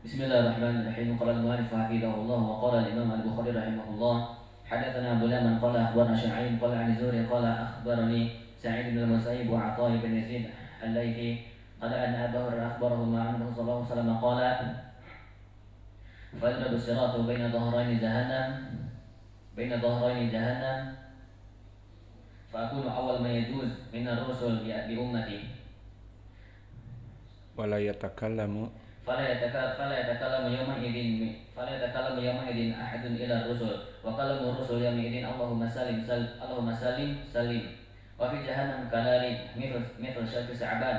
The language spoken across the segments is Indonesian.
Bismillahirrahmanirrahim. Qala al-mu'allif hafizahullah wa qala al-imam al-Bukhari rahimahullah hadatsana Bulaman qala akhbarana Syu'aib qala an Zuhri qala akhbarani Sa'id bin al-Musayyib wa 'Atha bin Yazid al-Laythi qala anna Abu Hurairah akhbarahu annahu sallallahu alaihi wasallam qala fadrib as-siratu baina dhahrayni jahannam fa akunu awwal man yajuz min ar-rusul bi ummati wala yatakallamu فلا يتكلم يومئذ أحد إلى الرسل وكلم الرسل يومئذ اللهم سلم سلم وفي جهنم كذلك مثل شك سعبان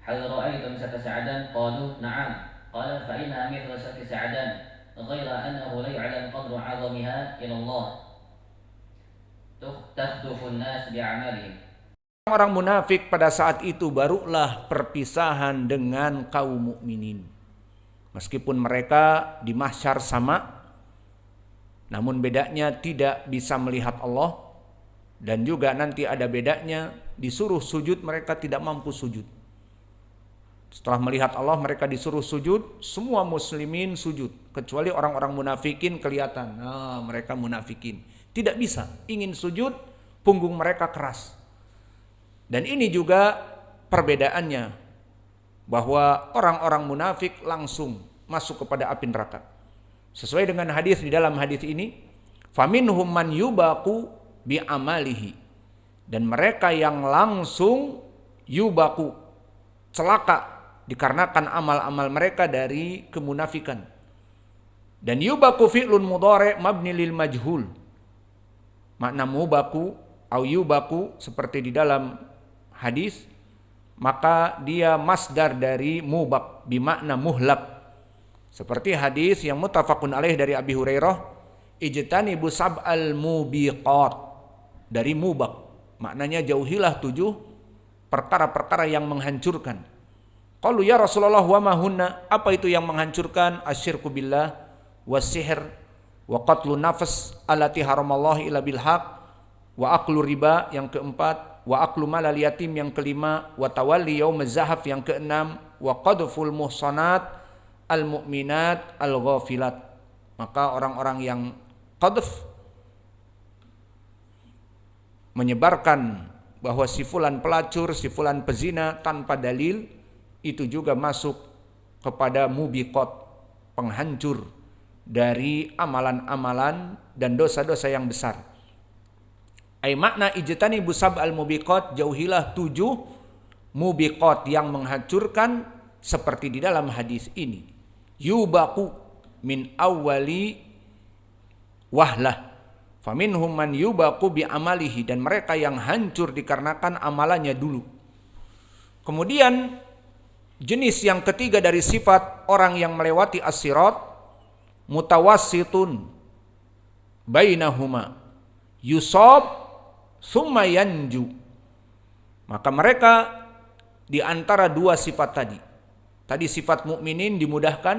هل رأيتم شك سعدان قالوا نعم قال فإنها مثل شك سعدان غير أنه لا يعلم قدر عظمها إلى الله تخطف الناس بأعمالهم. Orang munafik pada saat itu barulah perpisahan dengan kaum mukminin. Meskipun mereka di mahsyar sama, namun bedanya tidak bisa melihat Allah, dan juga nanti ada bedanya disuruh sujud mereka tidak mampu sujud. Setelah melihat Allah mereka disuruh sujud, semua muslimin sujud, kecuali orang-orang munafikin kelihatan. Mereka munafikin. Tidak bisa, ingin sujud, punggung mereka keras. Dan ini juga perbedaannya, bahwa orang-orang munafik langsung masuk kepada api neraka. Sesuai dengan hadis di dalam hadis ini, faminhum man yubaku bi amalihi, dan mereka yang langsung yubaku, celaka dikarenakan amal-amal mereka dari kemunafikan. Dan yubaku fi'lun mudhari' mabni lil majhul. Makna mubaku au yubaku seperti di dalam hadis, maka dia masdar dari mubak bimakna muhlak. Seperti hadis yang muttafaqun alaih dari Abi Hurairah, ijtanibu sab'al mubiqat, dari mubak. Maknanya jauhilah 7 perkara-perkara yang menghancurkan. Qalu ya Rasulullah wa ma hunna, apa itu yang menghancurkan? Asyirku billah was-sihr wa qatlun nafs allati haramallahu illa bil haq wa aklu riba yang keempat, wa aklu malal yatim yang kelima, wa tawalli yaumaz zahaf yang keenam, wa qadful muhsanat al mu'minat al ghafilat. Maka orang-orang yang qadf, menyebarkan bahwa si fulan pelacur, si fulan pezina tanpa dalil, itu juga masuk kepada mubiqat, penghancur dari amalan-amalan dan dosa-dosa yang besar. Ay makna ijtanibu sab'al mubiqat, jauhilah 7 mubiqat yang menghancurkan, seperti di dalam hadis ini. Yubaku min awwali wahlah, faminhum man yubaku bi amalihi, dan mereka yang hancur dikarenakan amalannya dulu. Kemudian jenis yang ketiga dari sifat orang yang melewati as-sirat, mutawassitun bainahuma yusab summa yanju. Maka mereka di antara 2 sifat tadi. Tadi sifat mukminin dimudahkan,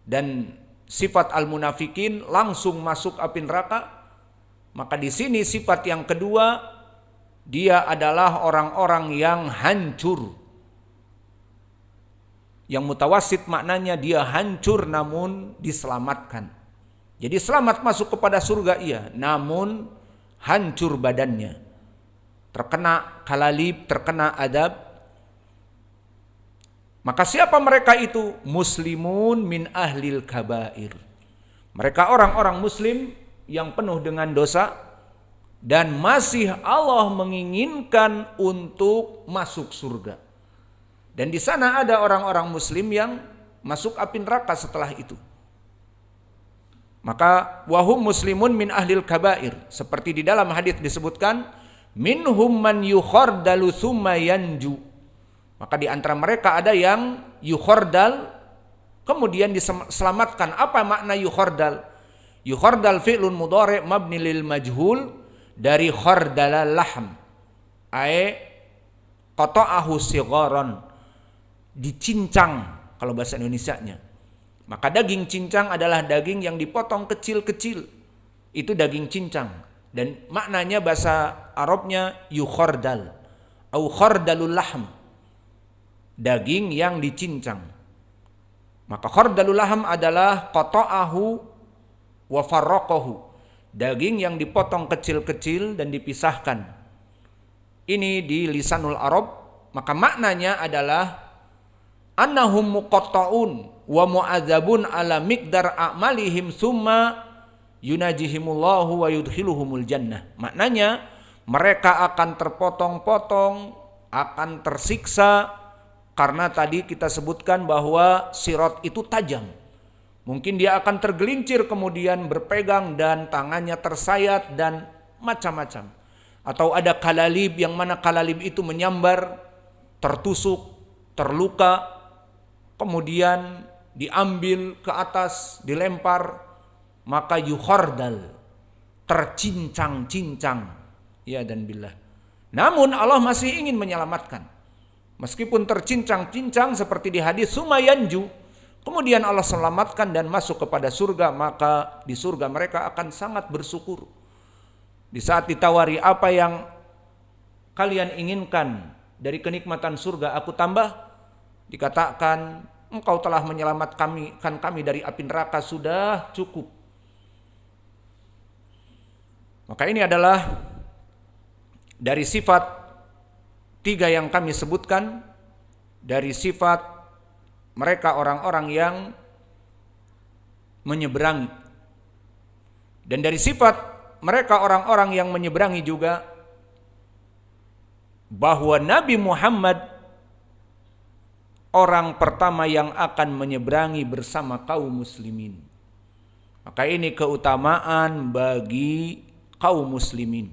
dan sifat al-munafikin langsung masuk api neraka. Maka di sini sifat yang kedua, dia adalah orang-orang yang hancur. Yang mutawassit maknanya dia hancur namun diselamatkan. Jadi selamat masuk kepada surga iya, namun hancur badannya, terkena kalalib, terkena adab. Maka siapa mereka itu? Muslimun min ahlil kabair. Mereka orang-orang muslim yang penuh dengan dosa, dan masih Allah menginginkan untuk masuk surga. Dan di sana ada orang-orang muslim yang masuk api neraka setelah itu. Maka wahum muslimun min ahlil kabair, seperti di dalam hadis disebutkan, minhum man yukhardalu thumma yanju. Maka di antara mereka ada yang yukhardal kemudian diselamatkan. Apa makna yukhardal? Yukhardal fi'lun mudhari' mabni lil majhul, dari khardala lahm, ay qata'ahu sigharan, dicincang kalau bahasa Indonesianya. Maka daging cincang adalah daging yang dipotong kecil-kecil. Itu daging cincang. Dan maknanya bahasa Arabnya yukhardal. Au khardalul lahm. Daging yang dicincang. Maka khardalul laham adalah qata'ahu wa farraqahu, daging yang dipotong kecil-kecil dan dipisahkan. Ini di lisanul Arab, maka maknanya adalah annahum muqatta'un wa mu'adzabun ala miqdar a'malihim summa yunajihimullahu wa yudkhiluhumul jannah. Maknanya mereka akan terpotong-potong, akan tersiksa, karena tadi kita sebutkan bahwa sirat itu tajam. Mungkin dia akan tergelincir kemudian berpegang dan tangannya tersayat dan macam-macam. Atau ada kalalib yang mana kalalib itu menyambar, tertusuk, terluka, kemudian diambil ke atas, dilempar, maka yukhardal, tercincang-cincang. Ya dan billah. Namun Allah masih ingin menyelamatkan. Meskipun tercincang-cincang seperti di hadis Sumayanju, kemudian Allah selamatkan dan masuk kepada surga, maka di surga mereka akan sangat bersyukur. Di saat ditawari apa yang kalian inginkan dari kenikmatan surga aku tambah, dikatakan engkau telah menyelamatkan kami dari api neraka, sudah cukup. Maka ini adalah dari sifat tiga yang kami sebutkan, dari sifat mereka orang-orang yang menyeberangi. Dan dari sifat mereka orang-orang yang menyeberangi juga bahwa Nabi Muhammad orang pertama yang akan menyeberangi bersama kaum muslimin. Maka ini keutamaan bagi kaum muslimin.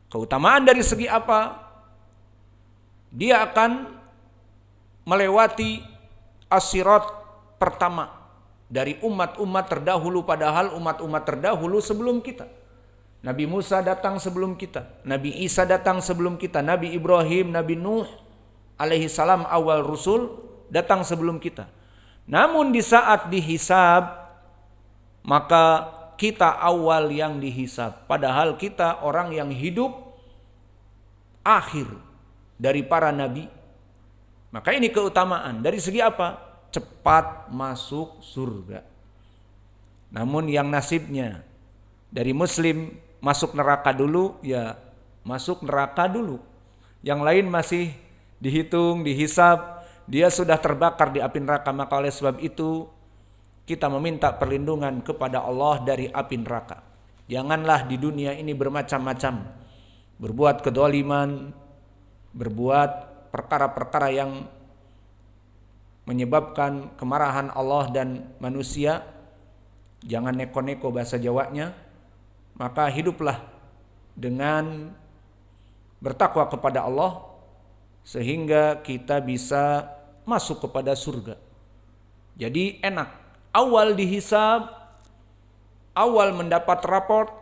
Keutamaan dari segi apa? Dia akan melewati as-sirat pertama dari umat-umat terdahulu, padahal umat-umat terdahulu sebelum kita. Nabi Musa datang sebelum kita, Nabi Isa datang sebelum kita, Nabi Ibrahim, Nabi Nuh alaihi salam awal rusul datang sebelum kita. Namun di saat dihisab, maka kita awal yang dihisab, padahal kita orang yang hidup akhir dari para nabi. Maka ini keutamaan dari segi apa? Cepat masuk surga. Namun yang nasibnya dari muslim masuk neraka dulu, ya masuk neraka dulu. Yang lain masih dihitung, dihisab, dia sudah terbakar di api neraka. Maka oleh sebab itu kita meminta perlindungan kepada Allah dari api neraka. Janganlah di dunia ini bermacam-macam, berbuat kedoliman, berbuat perkara-perkara yang menyebabkan kemarahan Allah dan manusia. Jangan neko-neko bahasa Jawanya. Maka hiduplah dengan bertakwa kepada Allah sehingga kita bisa masuk kepada surga. Jadi enak, awal dihisab, awal mendapat raport,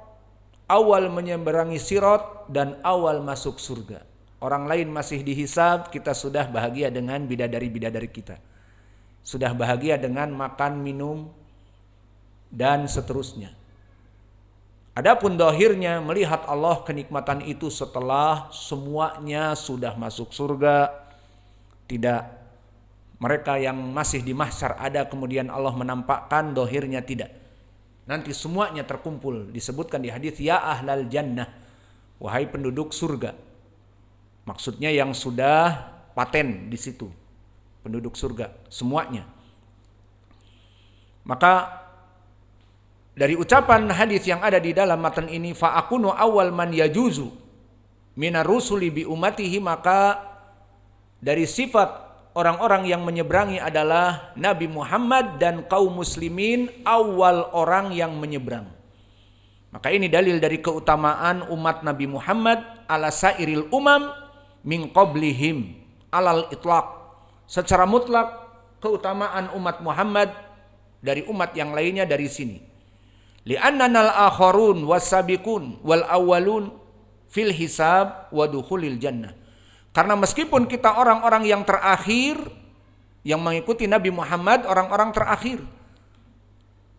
awal menyeberangi sirat, dan awal masuk surga. Orang lain masih dihisab, kita sudah bahagia dengan bidadari-bidadari kita. Sudah bahagia dengan makan, minum, dan seterusnya. Adapun dohirnya melihat Allah kenikmatan itu setelah semuanya sudah masuk surga. Tidak, mereka yang masih di mahsyar ada kemudian Allah menampakkan, dohirnya tidak. Nanti semuanya terkumpul, disebutkan di hadis ya ahlal jannah, wahai penduduk surga. Maksudnya yang sudah paten di situ, penduduk surga semuanya. Maka dari ucapan hadis yang ada di dalam matan ini, fa akunu awal man yajuzu minar rusuli bi ummatihi, maka dari sifat orang-orang yang menyeberangi adalah Nabi Muhammad dan kaum muslimin awal orang yang menyeberang. Maka ini dalil dari keutamaan umat Nabi Muhammad ala sairil umam min qablihim alal itlaq. Secara mutlak keutamaan umat Muhammad dari umat yang lainnya dari sini. Li'annanal akharun wasabiqun wal awwalun fil hisab wa dukhulil jannah. Karena meskipun kita orang-orang yang terakhir yang mengikuti Nabi Muhammad, orang-orang terakhir.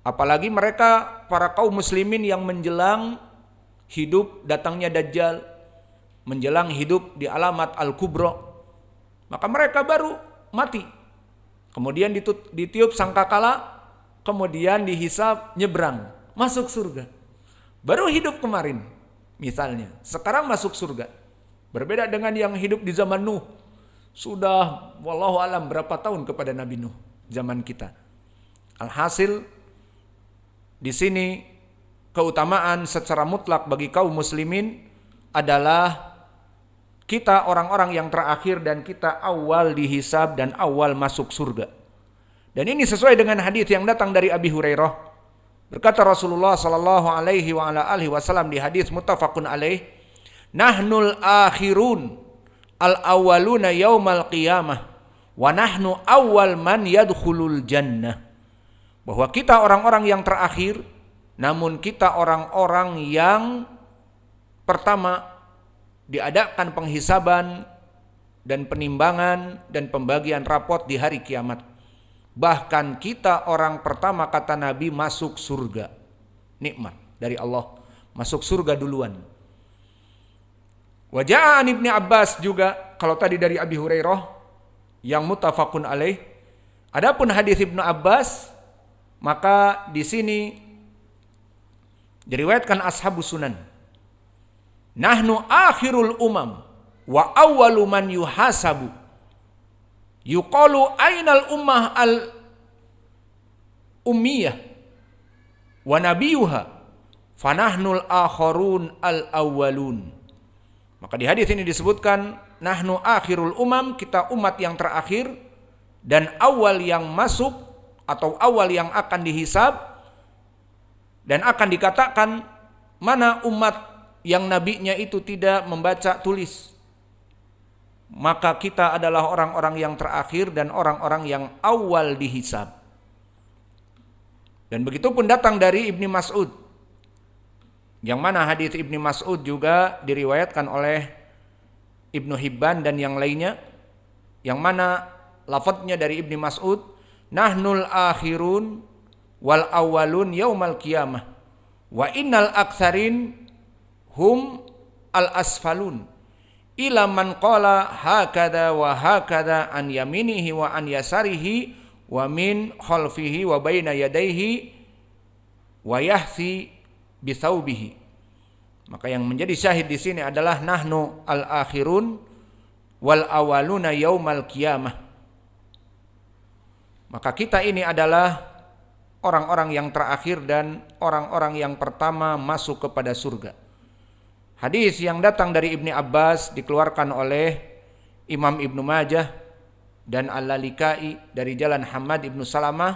Apalagi mereka para kaum muslimin yang menjelang hidup datangnya Dajjal, menjelang hidup di alamat Al-Kubra, maka mereka baru mati. kemudian ditiup sangkakala, kemudian dihisab, nyebrang, masuk surga. Baru hidup kemarin, misalnya. Sekarang masuk surga. Berbeda dengan yang hidup di zaman Nuh. Sudah wallahu alam berapa tahun kepada Nabi Nuh zaman kita. Alhasil di sini keutamaan secara mutlak bagi kaum muslimin adalah kita orang-orang yang terakhir dan kita awal dihisab dan awal masuk surga. Dan ini sesuai dengan hadis yang datang dari Abi Hurairah. Berkata Rasulullah sallallahu alaihi wa ala alihi wasallam di hadis muttafaqun alaih, "Nahnul akhirun al-awwaluna yaumal qiyamah wa nahnu awwal man yadkhulul jannah." Bahwa kita orang-orang yang terakhir, namun kita orang-orang yang pertama diadakan penghisaban dan penimbangan dan pembagian rapot di hari kiamat. Bahkan kita orang pertama, kata Nabi, masuk surga. Nikmat dari Allah, masuk surga duluan. Waja'an Ibni Abbas juga, kalau tadi dari Abi Hurairah yang muttafaqun alaih. Adapun hadis Ibnu Abbas, maka di sini diriwayatkan ashabus sunan. Nahnu akhirul umam wa awwalu man yuhasabu. Yuqalu ainal ummah al ummiyah wa nabiyuha fanahnul akharun al awwalun. Maka di hadis ini disebutkan nahnu akhirul umam, kita umat yang terakhir dan awal yang masuk atau awal yang akan dihisab, dan akan dikatakan mana umat yang nabinya itu tidak membaca tulis. Maka kita adalah orang-orang yang terakhir dan orang-orang yang awal dihisab. Dan begitu pun datang dari Ibni Mas'ud, yang mana hadis Ibni Mas'ud juga diriwayatkan oleh Ibnu Hibban dan yang lainnya, yang mana lafadznya dari Ibni Mas'ud, nahnul akhirun wal awwalun yaumal qiyamah wa innal aktsarin hum al asfalun ila man qala hakada wa hakada an yaminihi wa an yasarihi wa min khalfihi wa baina yadayhi wa yahsi bi thawbihi. Maka yang menjadi syahid di sini adalah nahnu al-akhirun wal awaluna yaumal qiyamah. Maka kita ini adalah orang-orang yang terakhir dan orang-orang yang pertama masuk kepada surga. Hadis yang datang dari Ibni Abbas dikeluarkan oleh Imam Ibnu Majah dan Al-Lalikai dari jalan Hamad Ibnu Salamah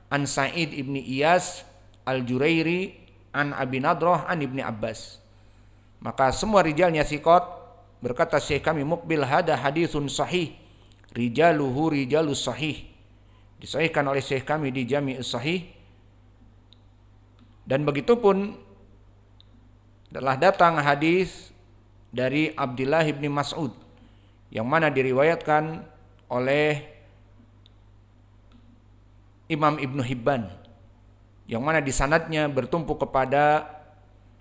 an Sa'id Ibni Iyas Al-Jurairi an Abi Nadrah an Ibni Abbas. Maka semua rijalnya thiqat. Berkata Syekh kami Muqbil, hada hadithun sahih, rijaluhu rijalus sahih. Disahihkan oleh Syekh kami di Jami'us Sahih. Dan begitu pun telah datang hadis dari Abdullah bin Mas'ud yang mana diriwayatkan oleh Imam Ibnu Hibban, yang mana di sanadnya bertumpu kepada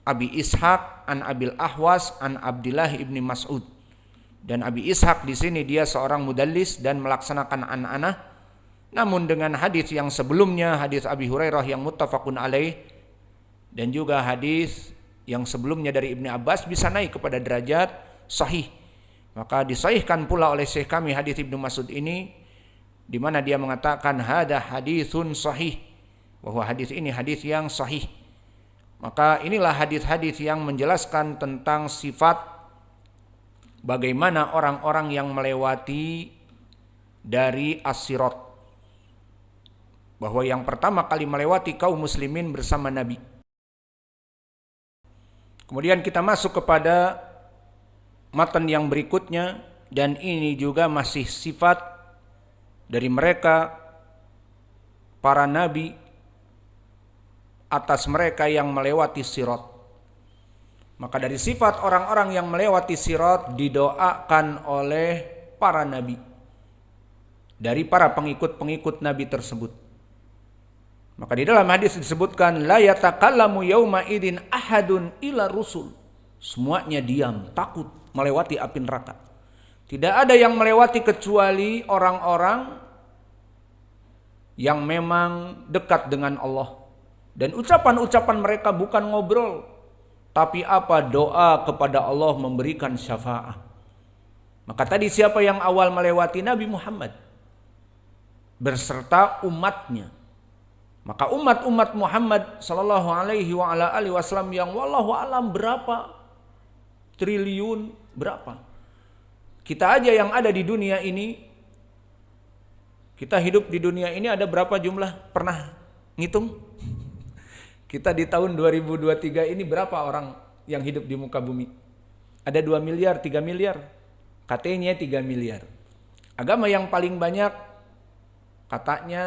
Abi Ishaq an Abil Ahwas an Abdullah bin Mas'ud. Dan Abi Ishaq di sini dia seorang mudallis dan melaksanakan an-anah. Namun dengan hadis yang sebelumnya, hadis Abi Hurairah yang muttafaqun alaih, dan juga hadis yang sebelumnya dari Ibni Abbas bisa naik kepada derajat sahih. Maka disahihkan pula oleh Syekh kami hadis Ibnu Mas'ud ini, di mana dia mengatakan hada haditsun sahih, bahwa hadis ini hadis yang sahih. Maka inilah hadis-hadis yang menjelaskan tentang sifat bagaimana orang-orang yang melewati dari as-sirat, bahwa yang pertama kali melewati kaum muslimin bersama Nabi. Kemudian kita masuk kepada matan yang berikutnya, dan ini juga masih sifat dari mereka para nabi atas mereka yang melewati sirat. Maka dari sifat orang-orang yang melewati sirat didoakan oleh para nabi, dari para pengikut-pengikut nabi tersebut. Maka di dalam hadis disebutkan la yatakallamu yauma idin ahadun ila rusul. Semuanya diam, takut melewati api neraka. Tidak ada yang melewati kecuali orang-orang yang memang dekat dengan Allah. Dan ucapan-ucapan mereka bukan ngobrol, tapi apa? Doa kepada Allah memberikan syafaat. Maka tadi siapa yang awal melewati? Nabi Muhammad berserta umatnya. Maka umat-umat Muhammad sallallahu alaihi wa ala alihi wasallam yang wallahu alam berapa triliun, berapa? Kita aja yang ada di dunia ini, kita hidup di dunia ini ada berapa jumlah? Pernah ngitung? Kita di tahun 2023 ini berapa orang yang hidup di muka bumi? Ada 2 miliar, 3 miliar. Katanya 3 miliar. Agama yang paling banyak katanya